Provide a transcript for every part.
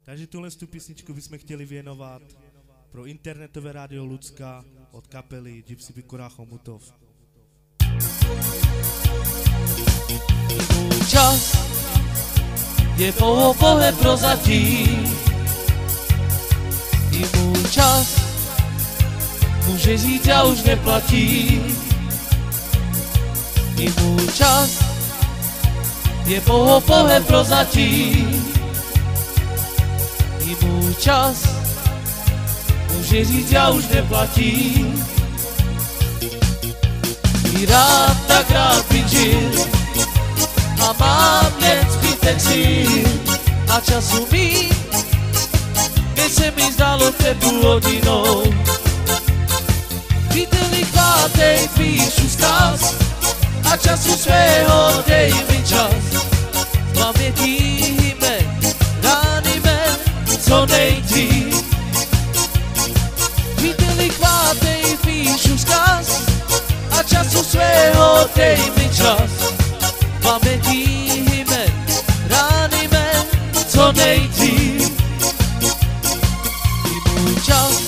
Takže tuhle písničku bychom chtěli věnovat pro internetové rádio Lucka od kapely Gypsy Bikura Chomutov. Můj čas je pouhé prozatím. I můj čas může říct, já už neplatím. I můj čas je pouhé prozatím. I můj čas může říct, já už neplatím. I rád tak rád bych žil a mám jen zbytek síl a času mít, keď se mi zdalo před půl hodinou. Příteli, chvátej, píšu vzkaz a času svého dej mi čas. Z pamětí jmen, rány men, co nejdřív. Příteli, chvátej, píšu vzkaz a času svého dej mi čas. Z pamětí jmen, rány men, co nejdřív. I můj čas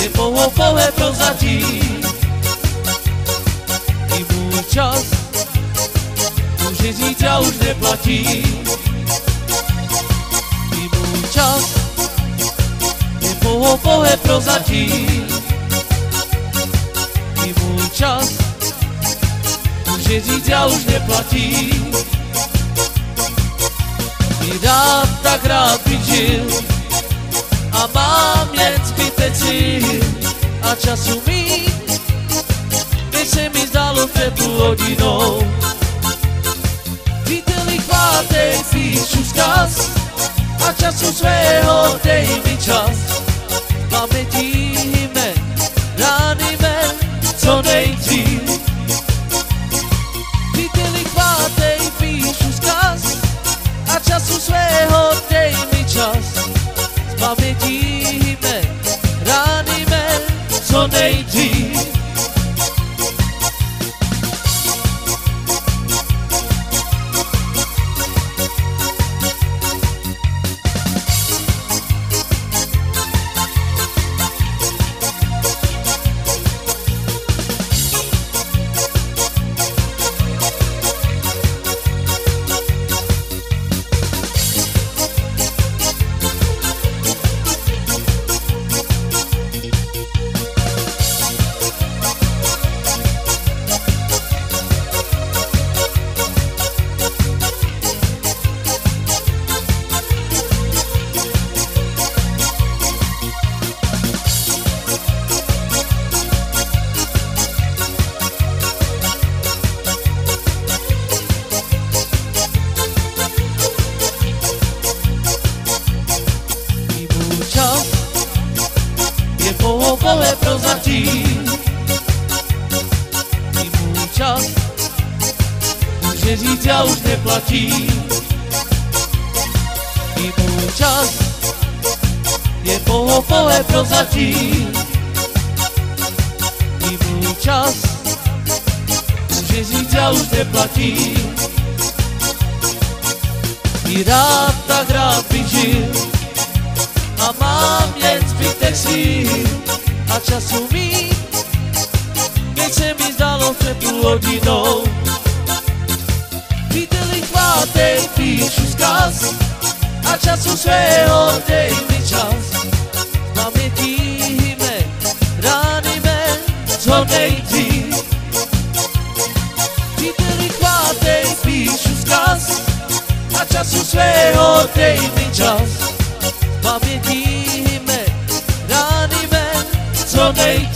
je pouhé prozatím. I můj čas může říct, já už neplatím. I můj čas je pouhé prozatím. I můj čas může říct, já už neplatím. I rád tak rád bych žil a mám jen zbytek síl a času mít, keď se mi zdalo před půl hodinou. Příteli, chvátej, píšu vzkaz a času svého dej mi čas. Z pamětí jmen, rány men, co nejdřív. Příteli, chvátej, píšu vzkaz a času svého dej mi čas. Z pamětí jmen, rány men, co nejdřív. Pouhé prozatím. I můj čas může říct, já už neplatím. I můj čas je pouhé prozatím. I můj čas může říct, já už neplatím. I rád tak rád bych žil a mám jen zbytek síl a času mít, keď se mi zdalo před půl hodinou. Příteli, chvátej, píšu vzkaz a času svého dej mi čas. Z pamětí jmen, rány men, co nejdřív. Příteli, chvátej, píšu vzkaz a času svého dej mi čas. Z pamětí jmen, rány men, co nejdřív.